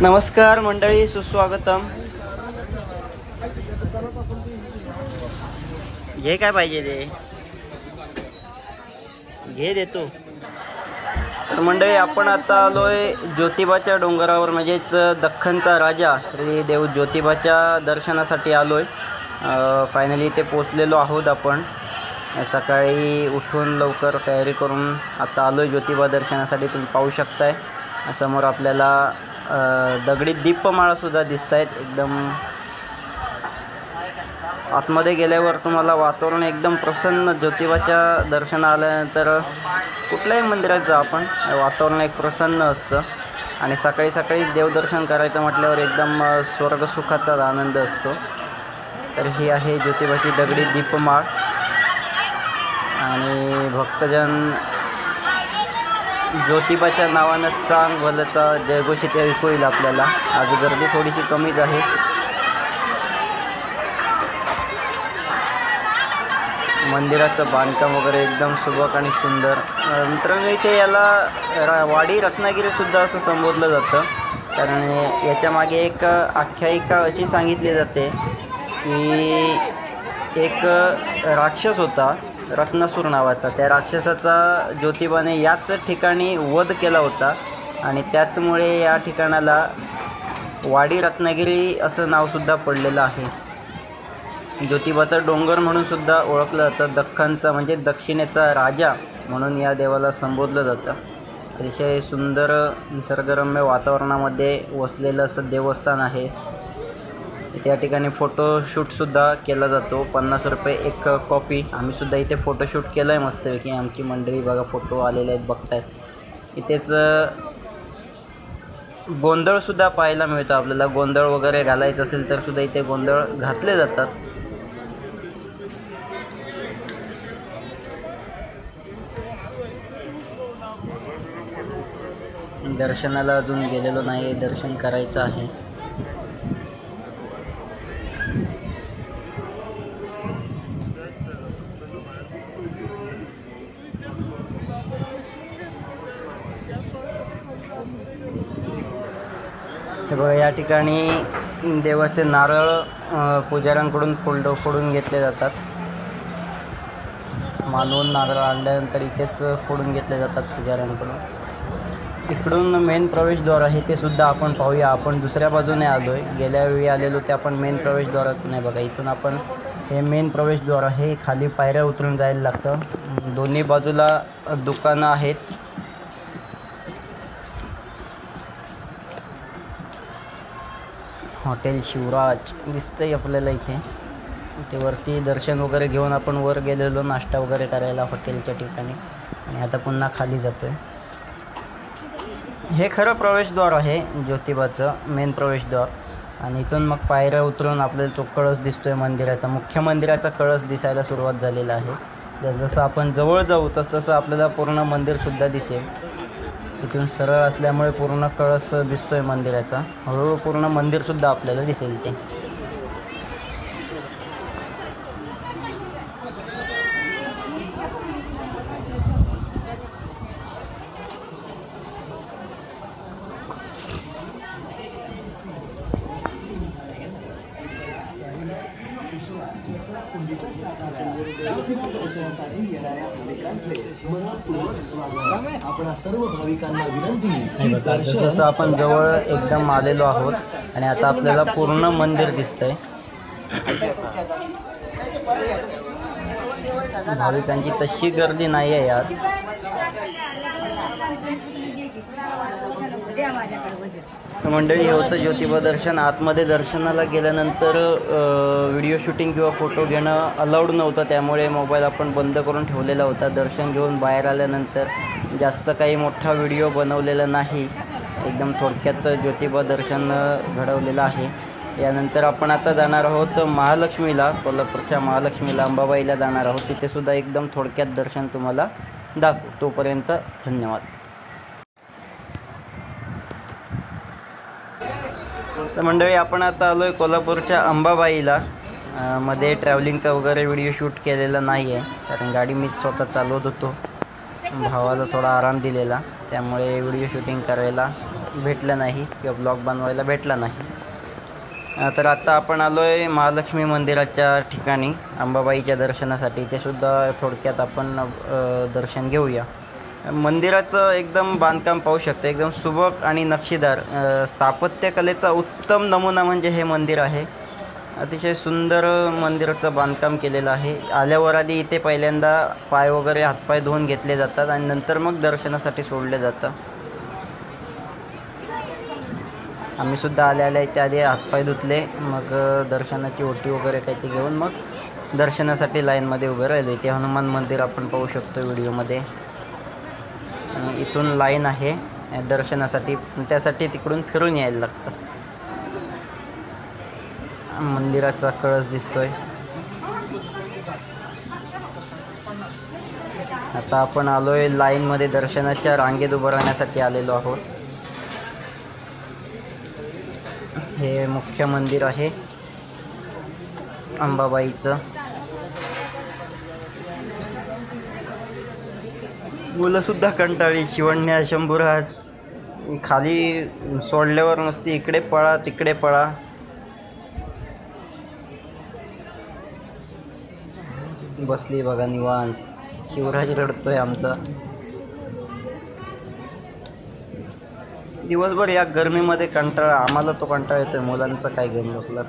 नमस्कार मंडळी, सुस्वागतम. घे काय पाहिजे ते घे देतो. तर मंडळी आपण आता आलोय ज्योतिबाच्या डोंगरावर, म्हणजेच दख्खनचा राजा श्री देव ज्योतिबाच्या दर्शनासाठी आलोय. फायनली इथे पोचलेलो आहोत. आपण सकाळी उठून लवकर तयारी करून आता आलोय ज्योतिबा दर्शनासाठी. तुम्ही पाहू शकताय समोर आपल्याला दगडी दीपमाळा सुद्धा दिसत आहेत. एकदम आतमध्ये गेल्यावर तुम्हाला वातावरण एकदम प्रसन्न. ज्योतिबाच्या दर्शना आल्यानंतर कुठल्याही मंदिरात जा आपण, वातावरण एक प्रसन्न असतं. आणि सकाळी सकाळीच देवदर्शन करायचं म्हटल्यावर एकदम स्वर्गसुखाचा आनंद असतो. तर ही आहे ज्योतिबाची दगडी दीपमाळ आणि भक्तजन ज्योतिबाच्या नावानं चांग भलचा जयघोष इथे ऐकू येईल आपल्याला. आज गर्दी थोडीशी कमीच आहे. मंदिराचं बांधकाम वगैरे एकदम सुबक आणि सुंदर. मित्रांनो, इथे याला वाडी रत्नागिरीसुद्धा असं संबोधलं जातं. कारण याच्या मागे एक आख्यायिका अशी सांगितली जाते की एक राक्षस होता रत्नासूर नावाचा. त्या राक्षसाचा ज्योतिबाने याच ठिकाणी वध केला होता आणि त्याचमुळे या ठिकाणाला वाडी रत्नागिरी असं नावसुद्धा पडलेलं आहे. ज्योतिबाचा डोंगर म्हणून सुद्धा ओळखलं जातं. दख्खनचा म्हणजे दक्षिणेचा राजा म्हणून या देवाला संबोधलं जातं. अतिशय सुंदर निसर्गरम्य वातावरणामध्ये वसलेलं असं देवस्थान आहे. त्या ठिकाणी फोटोशूटसुद्धा केला जातो. 50 रुपये एक कॉपी. आम्हीसुद्धा इथे फोटोशूट केलं आहे मस्तपैकी. आमची मंडळी बघा फोटो आलेले आहेत, बघतायत. इथेच गोंधळसुद्धा पाहायला मिळतो आपल्याला. गोंधळ वगैरे घालायचं असेल तर सुद्धा इथे गोंधळ घातले जातात. दर्शनाला अजून गेलेलो नाही, दर्शन करायचं आहे. तर बघा या ठिकाणी देवाचे नारळ पुजाऱ्यांकडून फोडून घेतले जातात. मानवून नारळ आणल्यानंतर इथेच फोडून घेतले जातात पुजाऱ्यांकडून. इकडून मेन प्रवेशद्वार आहे ते सुद्धा आपण पाहूया. आपण दुसऱ्या बाजूने आलो आहे. गेल्या वेळी आलेलो ते आपण मेन प्रवेशद्वारात नाही. बघा इथून आपण हे मेन प्रवेशद्वार आहे. खाली पायऱ्या उतरून जायला लागतं. दोन्ही बाजूला दुकानं आहेत. हॉटेल शिवराज दिसतंय आपल्याला इथे. ते वरती दर्शन वगैरे घेऊन आपण वर गेलेलो नाश्ता वगैरे करायला हॉटेलच्या ठिकाणी आणि आता पुन्हा खाली जातोय. हे खरं प्रवेशद्वार आहे ज्योतिबाचं, मेन प्रवेशद्वार. आणि इथून मग पायऱ्या उतरून आपल्याला तो कळस दिसतोय मंदिराचा. मुख्य मंदिराचा कळस दिसायला सुरुवात झालेला आहे. जसं आपण जवळ जाऊ तसं आपल्याला पूर्ण मंदिरसुद्धा दिसेल. इथून सरळ असल्यामुळे पूर्ण कळस दिसतोय मंदिराचा. हळूहळू पूर्ण मंदिरसुद्धा आपल्याला दिसेल ते. आपणा सर्व भाविकांना विनंती. जसं आपण जवळ एकदम आलेलो आहोत आणि आता आपल्याला पूर्ण मंदिर दिसतंय. भाविकांची तशी गर्दी नाही आहे यात. मंडळी हे होतं ज्योतिबा दर्शन. आतमध्ये दर्शनाला गेल्यानंतर व्हिडिओ शूटिंग किंवा फोटो घेणं अलाउड नव्हतं, त्यामुळे मोबाईल आपण बंद करून ठेवलेला होता. दर्शन घेऊन बाहेर आल्यानंतर जास्त काही मोठा व्हिडिओ बनवलेला नाही. एकदम थोडक्यात ज्योतिबा दर्शन घडवलेलं आहे. यानंतर आपण आता जाणार आहोत महालक्ष्मीला, कोल्हापूरच्या महालक्ष्मीला, अंबाबाईला जाणार आहोत. तिथेसुद्धा एकदम थोडक्यात दर्शन तुम्हाला दाखवू. तोपर्यंत धन्यवाद. तर मंडळी आपण आता आलो आहे कोल्हापूरच्या अंबाबाईला. मध्ये ट्रॅव्हलिंगचा वगैरे व्हिडिओ शूट केलेला नाही आहे, कारण गाडी मी स्वतः चालवत होतो. भावाला थोडा आराम दिलेला, त्यामुळे व्हिडिओ शूटिंग करायला भेटलं नाही किंवा ब्लॉग बनवायला भेटला नाही. तर आत्ता आपण आलो आहे महालक्ष्मी मंदिराच्या ठिकाणी अंबाबाईच्या दर्शनासाठी. ते सुद्धा थोडक्यात आपण दर्शन घेऊया. मंदिराचं एकदम बांधकाम पाहू शकतो, एकदम सुबक आणि नक्षीदार स्थापत्यकलेचा उत्तम नमुना म्हणजे हे मंदिर आहे. अतिशय सुंदर मंदिराचं बांधकाम केलेलं आहे. आल्यावर आधी इथे पहिल्यांदा पाय वगैरे हातपाय धुवून घेतले जातात आणि नंतर मग दर्शनासाठी सोडले जातं. आम्ही सुद्धा आल्या इथे आधी हातपाय धुतले, मग दर्शनाची ओटी वगैरे काही ते घेऊन मग दर्शनासाठी लाईनमध्ये उभे राहिले. इथे हनुमान मंदिर आपण पाहू शकतो व्हिडिओमध्ये. इथून लाईन आहे दर्शनासाठी, त्यासाठी तिकडून फिरून यायला लागतं. मंदिराचा कळस दिसतोय. आता आपण आलोय लाईनमध्ये दर्शनाच्या रांगेत उभं राहण्यासाठी आलेलो आहोत. हे मुख्य मंदिर आहे अंबाबाईचं. मुलं सुद्धा कंटाळी. शिवण्या, शंभूराज खाली सोडल्यावर नसती इकडे पळा तिकडे पळा. बसली बघा निवांत. शिवराज रडतोय आमचा. दिवसभर या गरमीमध्ये कंटाळा, आम्हाला तो कंटाळा येतोय, मुलांचा काय घेऊन बसला.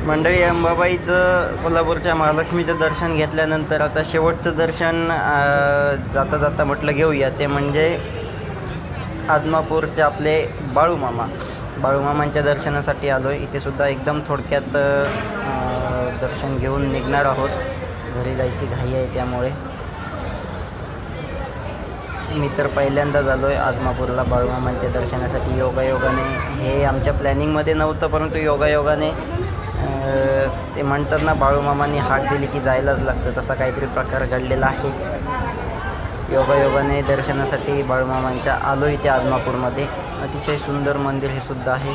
मंडळी, अंबाबाईचं कोल्हापूरच्या महालक्ष्मीचं दर्शन घेतल्यानंतर आता शेवटचं दर्शन जाता जाता म्हटलं घेऊया. ते म्हणजे आदमापूरचे आपले बाळूमामांच्या दर्शनासाठी आलो आहे. इथे सुद्धा एकदम थोडक्यात दर्शन घेऊन निघणार आहोत. घरी जायची घाई आहे त्यामुळे. मी तर पहिल्यांदाच आलो आहे आदमापूरला बाळूमामांच्या दर्शनासाठी. योगायोगाने, हे आमच्या प्लॅनिंगमध्ये नव्हतं, परंतु योगायोगाने ते म्हणतात ना, बाळूमामांनी हाक दिली की जायलाच लागतं, तसा काहीतरी प्रकार घडलेला आहे. योगायोगाने दर्शनासाठी बाळूमामांच्या आलो इथे आदमापूरमध्ये. अतिशय सुंदर मंदिर हे सुद्धा आहे.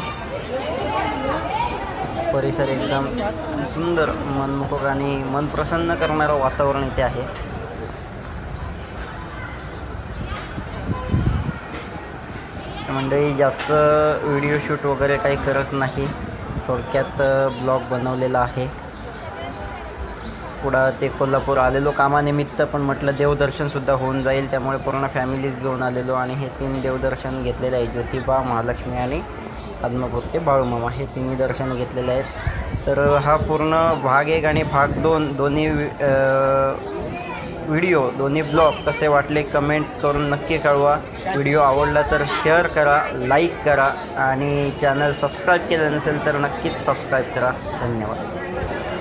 परिसर एकदम सुंदर, मनमोहक आणि मन प्रसन्न करणारं वातावरण इथे आहे. मंडळी, जास्त व्हिडिओ शूट वगैरे काही करत नाही, थोडक्यात ब्लॉग बनवलेला आहे. पुढं ते कोल्हापूर आलेलो कामानिमित्त, पण म्हटलं देवदर्शनसुद्धा होऊन जाईल, त्यामुळे पूर्ण फॅमिलीज घेऊन आलेलो आणि हे 3 देवदर्शन घेतलेले आहे. ज्योतिबा, महालक्ष्मी आणि आदमापूरचे बाळूमामा, हे 3 दर्शन घेतलेले आहेत. तर हा पूर्ण भाग 1 आणि भाग 2 दोन्ही व्हिडिओ, दोन्ही ब्लॉग कसे वाटले कमेंट करून नक्की कळवा. व्हिडिओ आवडला तर शेअर करा, लाईक करा आणि चॅनल सबस्क्राईब केलं नसेल तर नक्कीच सबस्क्राईब करा. धन्यवाद.